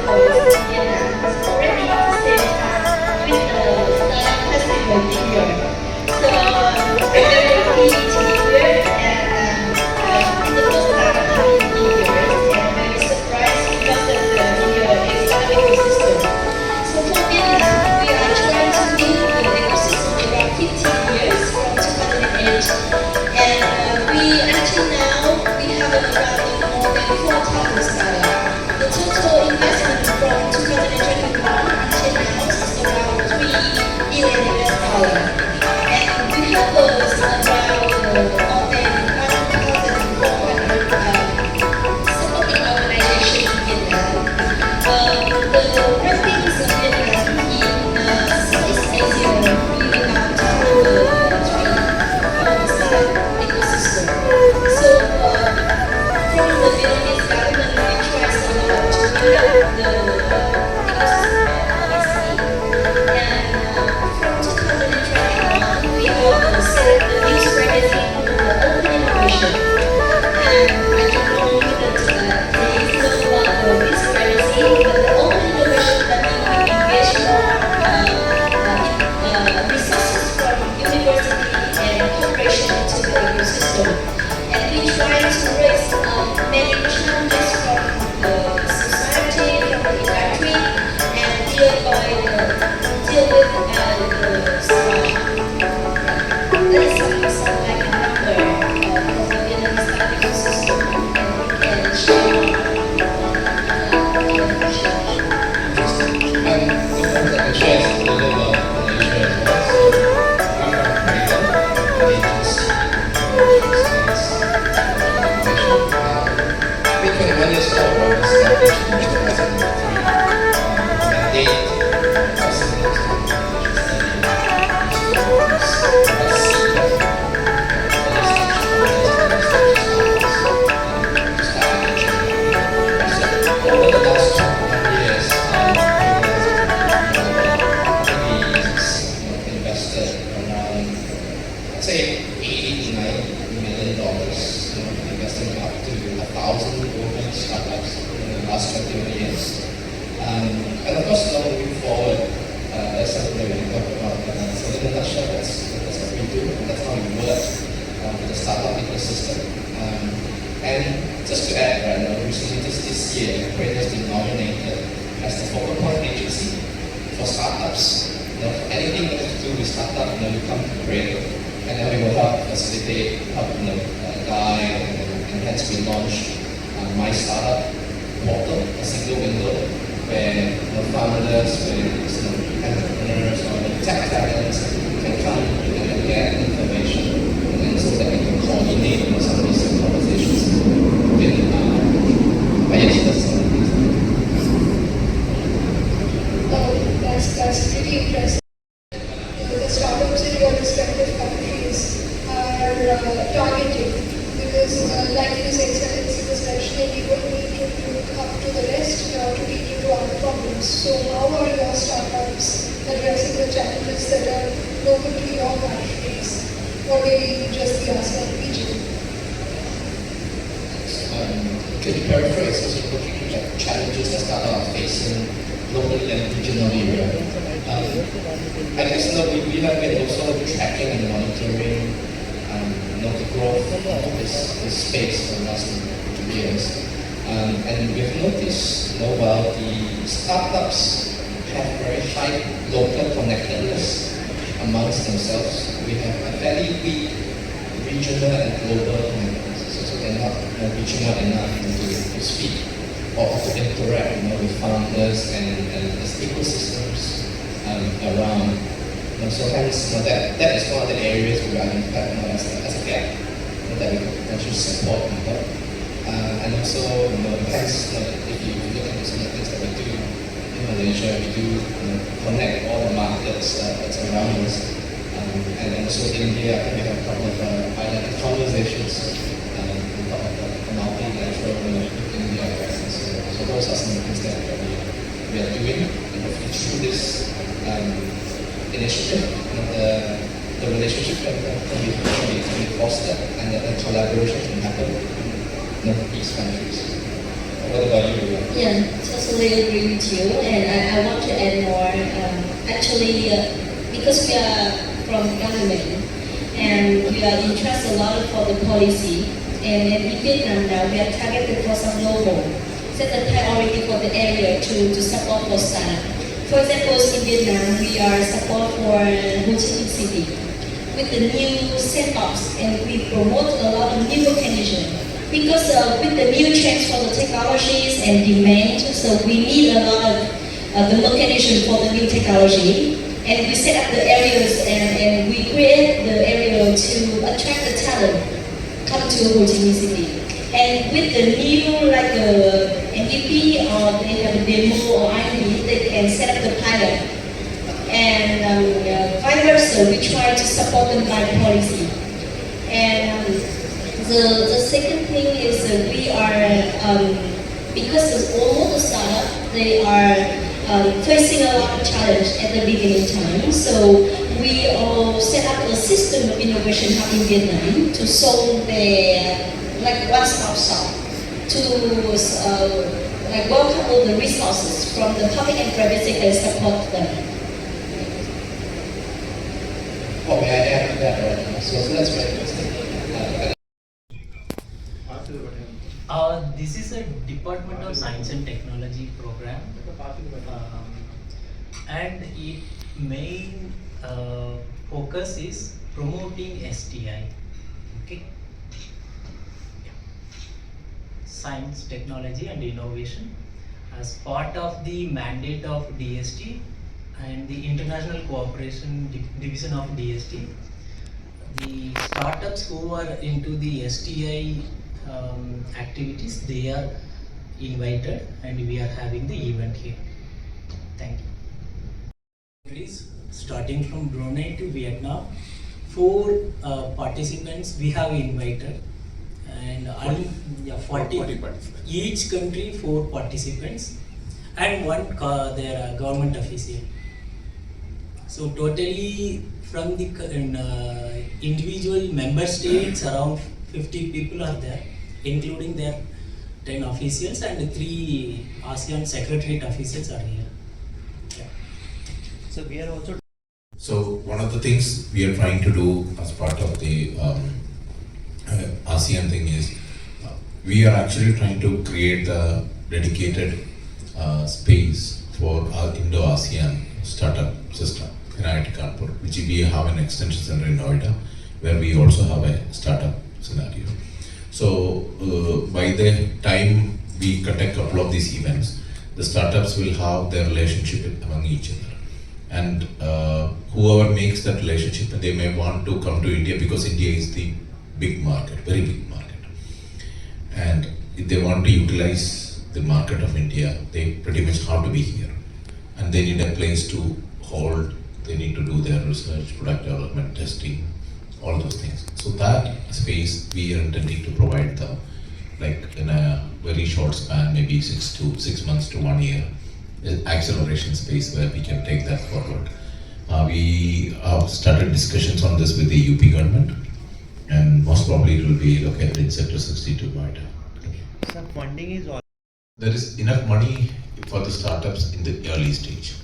host Vietnam is already at the same time with the Startup Festival here. So we're very happy to be here and in the first time I'm in years and very surprised because of the startup ecosystem. So for Vietnam, we are trying to build the ecosystem around 15 years from 2008 and we actually now we have around more than 4,000 startups. The total investment from 2021 until now is around $3 billion. And we have around more than 1,400 supporting organizations in Vietnam. The rankings of Vietnam in Southeast Asia really amount to number 3 for the startup ecosystem. So from the Vietnamese government, we try a lot to build up the ecosystem policy. And from 2021, we have set the new strategy for the open innovation. And I don't know whether they know about this strategy, but the open innovation that we engage more resources from university and corporation into the ecosystem. And we try to raise many challenges from the society, from the industry, and deal with the startup. That is some like a number of the Vietnamese startup ecosystem, and we can share I share a little about Malaysia as well. So I'm from Korea, an agency we're 21 years old, right? We established in 2003. Mandate customers over the last 21 years, we invested around, I'd say, $80 to $90 million. Investing up to 1,000 open startups in the last 21 years. And of course, moving forward, that's something that we can talk about. So in a nutshell, that's what we do, and that's how we work with the startup ecosystem. And just to add, right, recently this year, Korea has been nominated as the focal point agency for startups. Anything that has to do with startup, you come to Korea, and then we will help facilitate, help guide, and hence we launched My Startup portal, a single window where founders, where entrepreneurs or tech talents can come and get information, and so that we can coordinate some of these conversations. That's pretty impressive. The startups in your respective countries are targeted because, like His Excellency was mentioning, you will need to look up to the rest to be into our problems. So, how are your startups addressing the challenges that are local to your countries, or maybe just the ASEAN region? Can you paraphrase? Also looking at challenges that startups are facing locally and regionally, right? I guess we have been also tracking and monitoring the growth of this space for the last 2 years. And we've noticed while the startups have very high local connectedness amongst themselves, we have a fairly weak regional and global connectedness. So they're not reaching out enough to speak or to interact with founders and ecosystems around. So hence, that is one of the areas we identified as a gap that we could potentially support and help. And also, hence, if you look at some of the things that we do in Malaysia, we do connect all the markets that's around us. And also India, I think we have a couple of highlighted conversations on top of the multilateral India. So those are some of the things that we are doing. And hopefully through this initiative, the relationship can be fostered and the collaboration can happen in these countries. What about you? Yeah, totally agree with you, and I want to add more. Actually, because we are from government and we are interested a lot for the policy, and in Vietnam now we are targeted for some local, set a priority for the area to support for startup. For example, in Vietnam we are support for Ho Chi Minh City with the new setups, and we promote a lot of new mechanism. Because with the new trends for the technologies and demand, so we need a lot of the mechanism for the new technology. And we set up the areas and we create the area to attract the talent come to Ho Chi Minh City. And with the new like MVP or they have a demo or IMD, they can set up the pilot. And vice versa, we try to support them by policy. And the second thing is we are, because all the startup, they are facing a lot of challenge at the beginning time. So we all set up a system of innovation hub in Vietnam to solve their like one-stop shop to like welcome all the resources from the public and private sector and support them. Oh, may I add to that? Right? So that's very interesting. This is a Department of Science and Technology program, and its main focus is promoting STI. Okay, yeah. Science, technology, and innovation as part of the mandate of DST and the International Cooperation Division of DST. The startups who are into the STI activities, they are invited, and we are having the event here. Thank you. Please, starting from Brunei to Vietnam, 4 participants we have invited, and 40 participants. Each country 4 participants and one their government official. So totally from the individual member states, around 50 people are there, including their 10 officials, and 3 ASEAN Secretariat officials are here. Yeah. So we are also. So one of the things we are trying to do as part of the ASEAN thing is we are actually trying to create a dedicated space for our Indo-ASEAN startup system in IIT Kanpur, which we have an extension center in Noida, where we also have a startup scenario. So by the time we conduct a couple of these events, the startups will have their relationship among each other. And whoever makes that relationship, they may want to come to India because India is the big market, very big market. And if they want to utilize the market of India, they pretty much have to be here. And they need a place to hold, they need to do their research, product development, testing, all those things. So that space we are intending to provide them, like in a very short span, maybe 6 months to 1 year, acceleration space where we can take that forward. We have started discussions on this with the UP government, and most probably it will be located in Sector 62 Noida. Sir, funding is all. There is enough money for the startups in the early stage,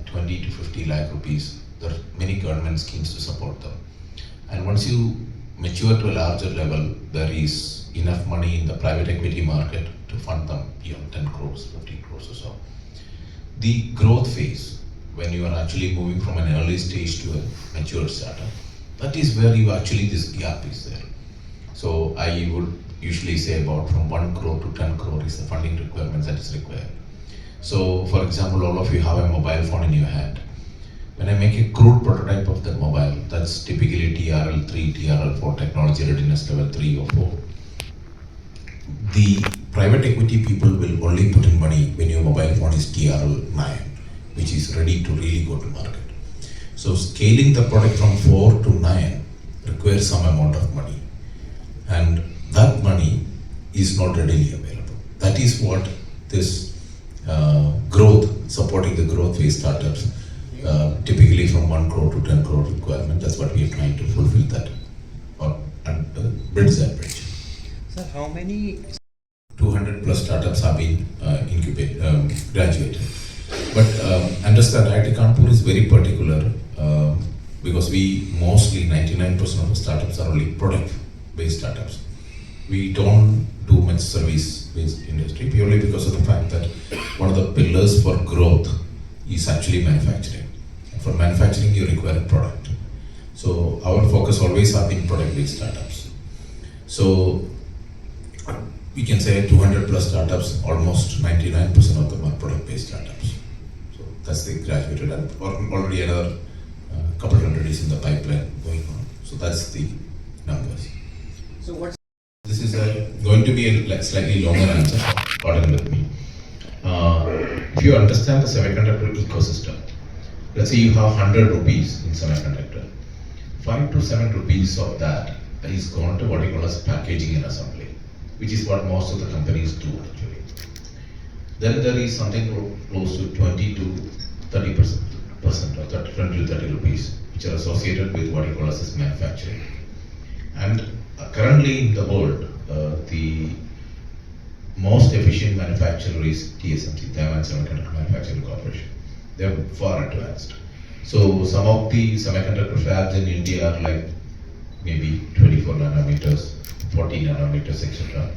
20 to 50 lakh rupees. There are many government schemes to support them. And once you mature to a larger level, there is enough money in the private equity market to fund them beyond 10 crores, 15 crores or so. The growth phase, when you are actually moving from an early stage to a mature startup, that is where you actually, this gap is there. So I would usually say about from 1 crore to 10 crore is the funding requirements that is required. So for example, all of you have a mobile phone in your hand. When I make a crude prototype of that mobile, that's typically TRL3, TRL4, technology readiness level 3 or 4. The private equity people will only put in money when your mobile phone is TRL9, which is ready to really go to market. So scaling the product from 4 to 9 requires some amount of money, and that money is not readily available. That is what this growth, supporting the growth phase startups, typically from 1 crore to 10 crore requirement, that's what we are trying to fulfill that, and bridge that bridge. Sir, how many? 200 plus startups have been graduated. But understand IIT Kanpur is very particular because we mostly 99% of the startups are only product-based startups. We don't do much service-based industry purely because of the fact that one of the pillars for growth is actually manufacturing. For manufacturing, you require a product. So our focus always has been product-based startups. So we can say 200 plus startups, almost 99% of them are product-based startups. So that's the graduated, and already another couple hundred is in the pipeline going on. So that's the numbers. So what's This is going to be a slightly longer answer. Pardon with me. If you understand the semiconductor ecosystem, let's say you have 100 rupees in semiconductor, 5 to 7 rupees of that is gone to what you call as packaging and assembly, which is what most of the companies do actually. Then there is something close to 20 to 30% or 20 to 30 rupees, which are associated with what you call as manufacturing. And currently in the world, the most efficient manufacturer is TSMC, Taiwan Semiconductor Manufacturing Corporation. They are far advanced. So some of the semiconductor fabs in India are like maybe 24 nanometers, 40 nanometers, etc.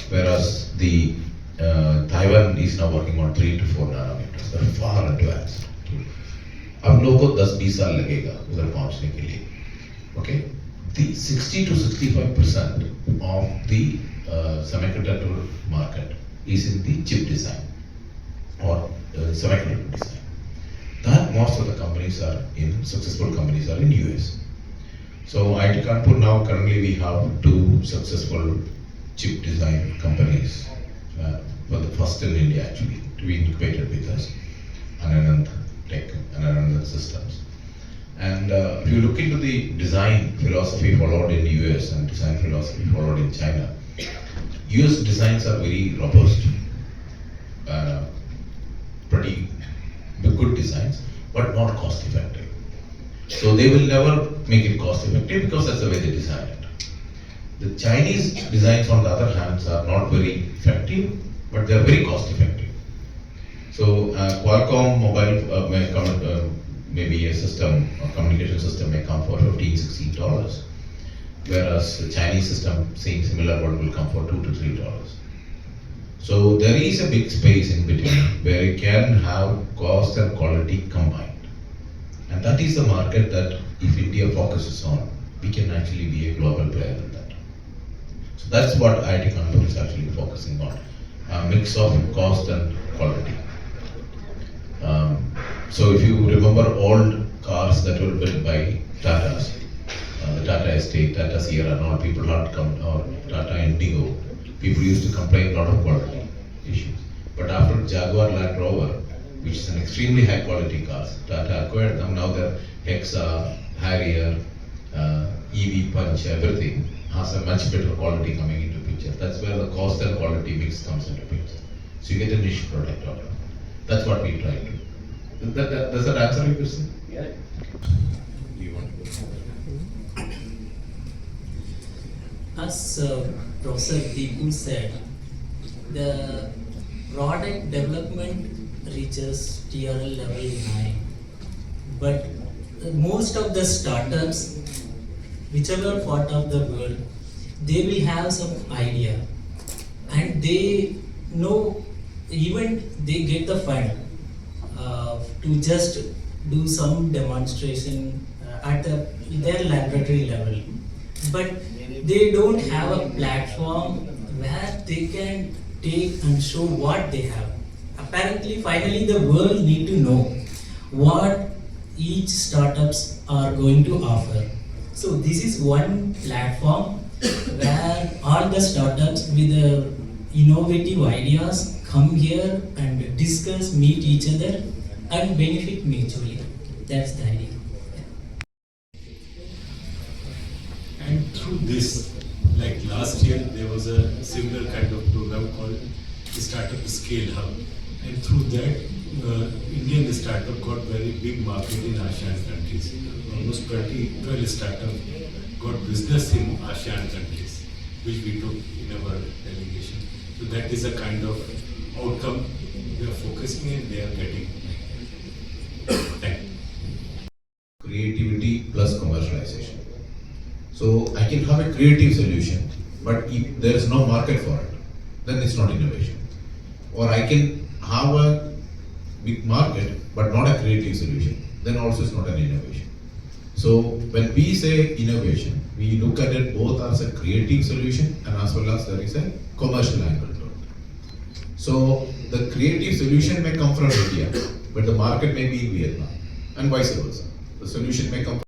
Whereas the Taiwan is now working on 3 to 4 nanometers. They are far advanced. अब लोगों को 10-20 साल लगेगा उधर पहुंचने के लिए. Okay, the 60 to 65% of the semiconductor market is in the chip design or semiconductor design. That most of the companies are in, successful companies are in US. So IIT Kanpur now currently we have 2 successful chip design companies. For the first in India actually to be incubated with us, Anjananewsbrodcast Tech and Anjananewsbrodcast Systems. And if you look into the design philosophy followed in US and design philosophy followed in China, US designs are very robust, pretty good designs, but not cost effective. So they will never make it cost effective because that's the way they design it. The Chinese designs on the other hand are not very effective, but they are very cost effective. So Qualcomm mobile maybe a system or communication system may come for $15-16, whereas the Chinese system, same similar one, will come for $2 to $3. So there is a big space in between where you can have cost and quality combined, and that is the market that if India focuses on, we can actually be a global player in that. So that's what IIT Kanpur is actually focusing on, a mix of cost and quality. So if you remember old cars that were built by Tata's, the Tata Estate, Tata Sierra, and all people had come, or Tata Indigo, people used to complain a lot of quality issues. But after Jaguar Land Rover, which is an extremely high quality car, Tata acquired them. Now they're Hexa, Harrier, EV Punch, everything has a much better quality coming into picture. That's where the cost and quality mix comes into picture. So you get a niche product out of it. That's what we try to do. Does that answer your question? yeah. Do you want to go? As Professor Deepu said, the product development reaches TRL level 9, but most of the startups, whichever part of the world, they will have some idea, and they know, even they get the fund to just do some demonstration at their laboratory level, but they don't have a platform where they can take and show what they have. Apparently, finally, the world need to know what each startups are going to offer. So this is one platform where all the startups with innovative ideas come here and discuss, meet each other, and benefit mutually. That's the idea. And through this, like last year, there was a similar kind of program called Startup Scale Hub. And through that, Indian startup got very big market in ASEAN countries. Almost 12 startups got business in ASEAN countries, which we took in our delegation. So that is a kind of outcome we are focusing and they are getting. Thank you. Creativity plus commercialization. So I can have a creative solution, but if there is no market for it, then it's not innovation. Or I can have a big market, but not a creative solution, then also it's not an innovation. So when we say innovation, we look at it both as a creative solution and as well as there is a commercial angle to it. So the creative solution may come from India, but the market may be in Vietnam, and vice versa. The solution may come